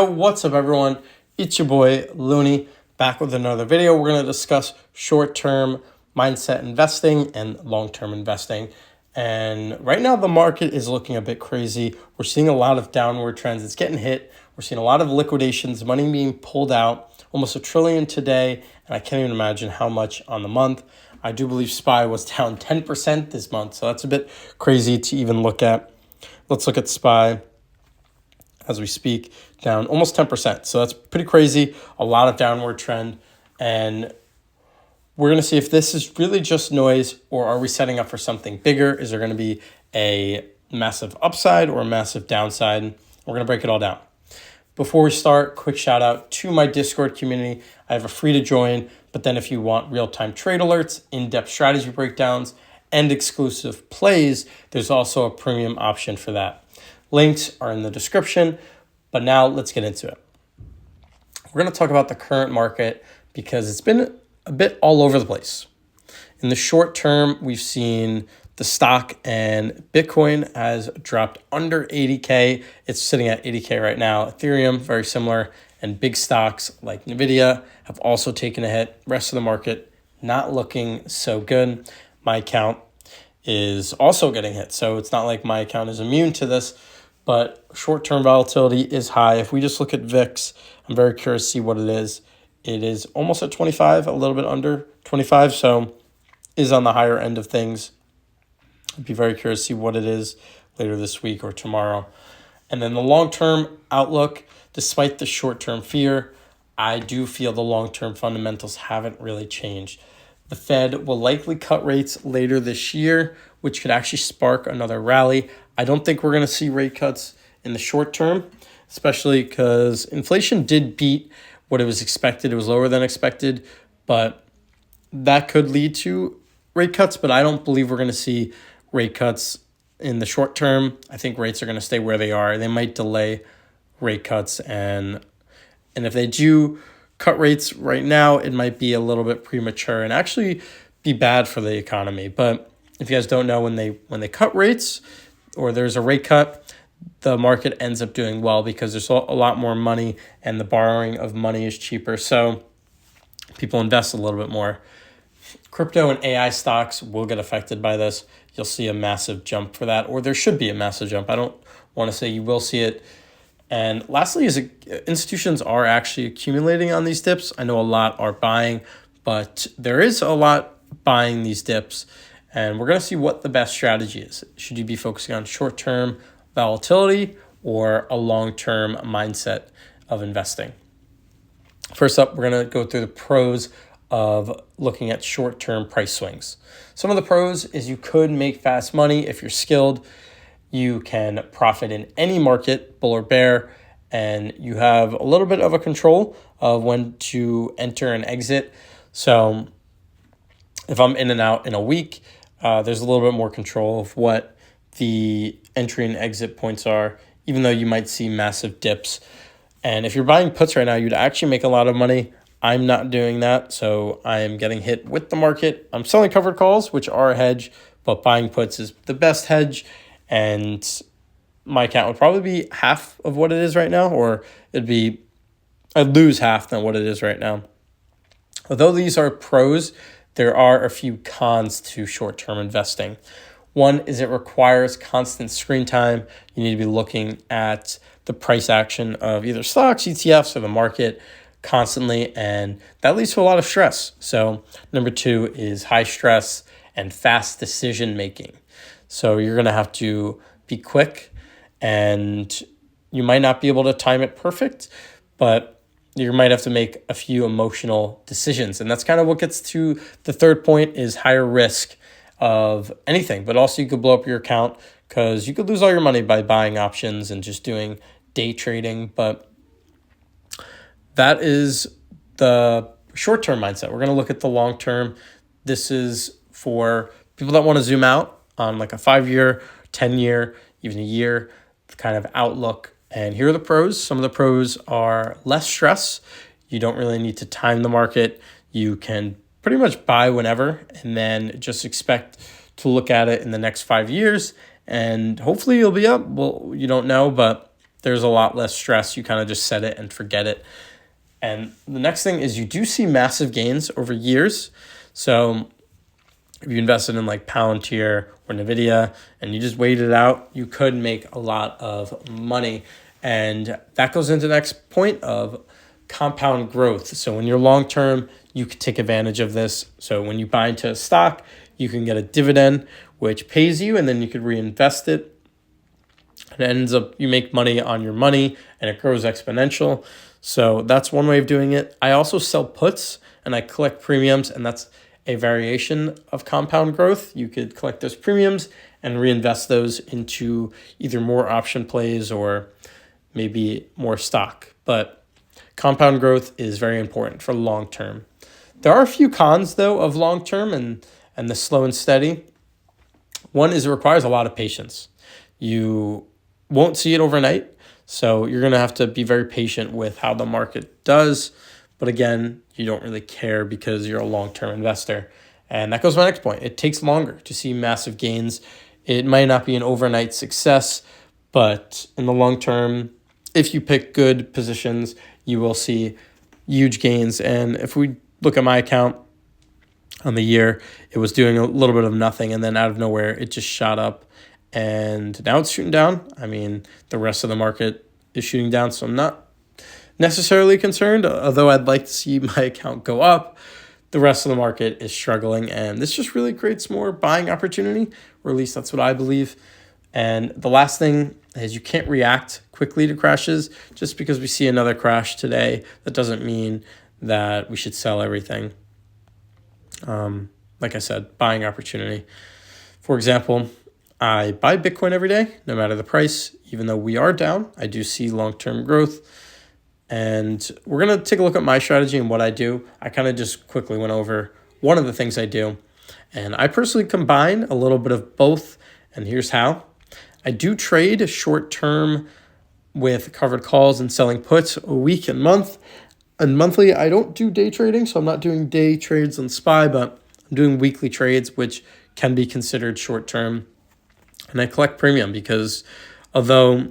What's up, everyone? It's your boy Looney back with another video. We're going to discuss short-term mindset investing and long-term investing. And right now the market is looking a bit crazy. We're seeing a lot of downward trends. It's getting hit. We're seeing a lot of liquidations, money being pulled out, almost $1 trillion today. And I can't even imagine how much on the month. I do believe SPY was down 10% this month. So that's a bit crazy to even look at. Let's look at SPY as we speak, down almost 10%. So that's pretty crazy, a lot of downward trend. And we're going to see if this is really just noise or are we setting up for something bigger? Is there going to be a massive upside or a massive downside? We're going to break it all down. Before we start, quick shout out to my Discord community. I have a free to join, but then if you want real-time trade alerts, in-depth strategy breakdowns, and exclusive plays, there's also a premium option for that. Links are in the description, but now let's get into it. We're going to talk about the current market because it's been a bit all over the place. In the short term, we've seen the stock and Bitcoin has dropped under 80K. It's sitting at 80K right now. Ethereum, very similar, and big stocks like Nvidia have also taken a hit. Rest of the market not looking so good. My account is also getting hit, so it's not like my account is immune to this. But short-term volatility is high. If we just look at VIX, I'm very curious to see what it is. It is almost at 25, a little bit under 25, so is on the higher end of things. I'd be very curious to see what it is later this week or tomorrow. And then the long-term outlook, despite the short-term fear, I do feel the long-term fundamentals haven't really changed. The Fed will likely cut rates later this year, which could actually spark another rally. I don't think we're going to see rate cuts in the short term, especially because inflation did beat what it was expected. It was lower than expected, but that could lead to rate cuts. But I don't believe we're going to see rate cuts in the short term. I think rates are going to stay where they are. They might delay rate cuts, and if they do cut rates right now, it might be a little bit premature and actually be bad for the economy. But if you guys don't know, when they cut rates or there's a rate cut, the market ends up doing well because there's a lot more money and the borrowing of money is cheaper. So people invest a little bit more. Crypto and AI stocks will get affected by this. You'll see a massive jump for that, or there should be a massive jump. I don't want to say you will see it. And lastly, institutions are actually accumulating on these dips. I know a lot are buying, but there is a lot buying these dips. And we're going to see what the best strategy is. Should you be focusing on short-term volatility or a long-term mindset of investing? First up, we're going to go through the pros of looking at short-term price swings. Some of the pros is you could make fast money if you're skilled. You can profit in any market, bull or bear, and you have a little bit of a control of when to enter and exit. So if I'm in and out in a week, there's a little bit more control of what the entry and exit points are, even though you might see massive dips. And if you're buying puts right now, you'd actually make a lot of money. I'm not doing that, so I am getting hit with the market. I'm selling covered calls, which are a hedge, but buying puts is the best hedge. And my account would probably be half of what it is right now, or I'd lose half than what it is right now. Although these are pros, there are a few cons to short-term investing. One is it requires constant screen time. You need to be looking at the price action of either stocks, ETFs, or the market constantly, and that leads to a lot of stress. So number two is high stress and fast decision making. So you're going to have to be quick, and you might not be able to time it perfect, but you might have to make a few emotional decisions. And that's kind of what gets to the third point is higher risk of anything. But also you could blow up your account because you could lose all your money by buying options and just doing day trading. But that is the short-term mindset. We're going to look at the long-term. This is for people that want to zoom out on like a 5-year, 10-year, even a year kind of outlook. And here are the pros. Some of the pros are less stress. You don't really need to time the market. You can pretty much buy whenever and then just expect to look at it in the next 5 years and hopefully you'll be up. Well, you don't know, but there's a lot less stress. You kind of just set it and forget it. And the next thing is you do see massive gains over years. So if you invested in like Palantir or NVIDIA and you just wait it out, you could make a lot of money. And that goes into the next point of compound growth. So when you're long-term, you can take advantage of this. So when you buy into a stock, you can get a dividend, which pays you, and then you could reinvest it. And it ends up, you make money on your money and it grows exponential. So that's one way of doing it. I also sell puts and I collect premiums, and that's a variation of compound growth. You could collect those premiums and reinvest those into either more option plays or maybe more stock. But compound growth is very important for long term. There are a few cons, though, of long term and the slow and steady. One is it requires a lot of patience. You won't see it overnight, so you're going to have to be very patient with how the market does. But again, you don't really care because you're a long-term investor. And that goes to my next point. It takes longer to see massive gains. It might not be an overnight success, but in the long term, if you pick good positions, you will see huge gains. And if we look at my account on the year, it was doing a little bit of nothing, and then out of nowhere, it just shot up. And now it's shooting down. I mean, the rest of the market is shooting down, so I'm not necessarily concerned, although I'd like to see my account go up. The rest of the market is struggling, and this just really creates more buying opportunity, or at least that's what I believe. And the last thing is you can't react quickly to crashes. Just because we see another crash today, that doesn't mean that we should sell everything. Like I said, buying opportunity. For example, I buy Bitcoin every day, no matter the price. Even though we are down, I do see long-term growth. And we're going to take a look at my strategy and what I do. I kind of just quickly went over one of the things I do. And I personally combine a little bit of both. And here's how. I do trade short-term with covered calls and selling puts a week and month. And monthly, I don't do day trading, so I'm not doing day trades on SPY, but I'm doing weekly trades, which can be considered short-term. And I collect premium because although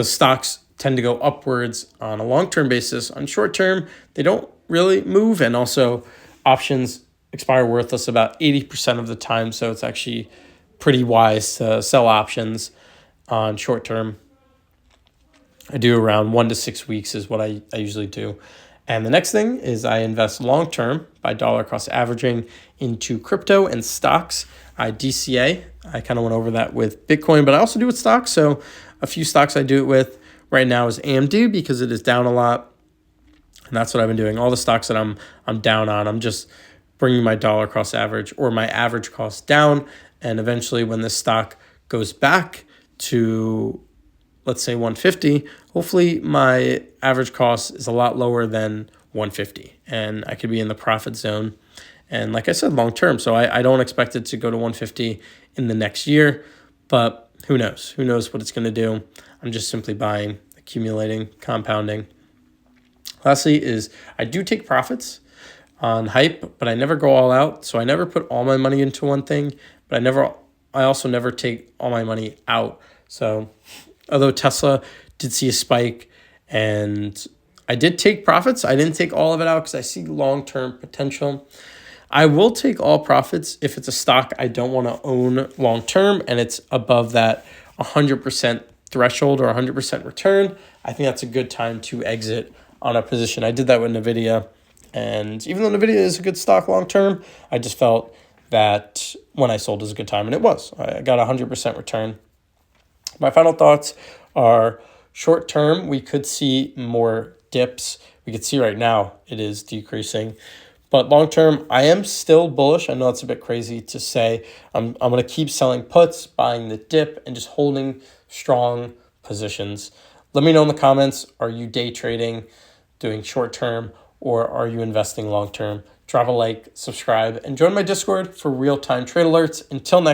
stocks tend to go upwards on a long-term basis, on short-term, they don't really move. And also options expire worthless about 80% of the time. So it's actually pretty wise to sell options on short-term. I do around 1 to 6 weeks is what I usually do. And the next thing is I invest long-term by dollar cost averaging into crypto and stocks. I DCA. I kind of went over that with Bitcoin, but I also do it with stocks. So a few stocks I do it with right now is AMD because it is down a lot. And that's what I've been doing. All the stocks that I'm down on, I'm just bringing my dollar cost average or my average cost down. And eventually when this stock goes back to, let's say 150, hopefully my average cost is a lot lower than 150 and I could be in the profit zone. And like I said, long term. So I don't expect it to go to 150 in the next year, but who knows? Who knows what it's going to do? I'm just simply buying, accumulating, compounding. Lastly is I do take profits on hype, but I never go all out. So I never put all my money into one thing, but I also never take all my money out. So although Tesla did see a spike and I did take profits, I didn't take all of it out because I see long-term potential. I will take all profits if it's a stock I don't want to own long-term and it's above that 100% threshold or 100% return. I think that's a good time to exit on a position. I did that with NVIDIA. And even though NVIDIA is a good stock long-term, I just felt that when I sold was a good time, and it was. I got 100% return. My final thoughts are short-term, we could see more dips. We could see right now it is decreasing. But long-term, I am still bullish. I know it's a bit crazy to say. I'm going to keep selling puts, buying the dip, and just holding strong positions. Let me know in the comments, are you day trading, doing short-term, or are you investing long-term? Drop a like, subscribe, and join my Discord for real-time trade alerts. Until next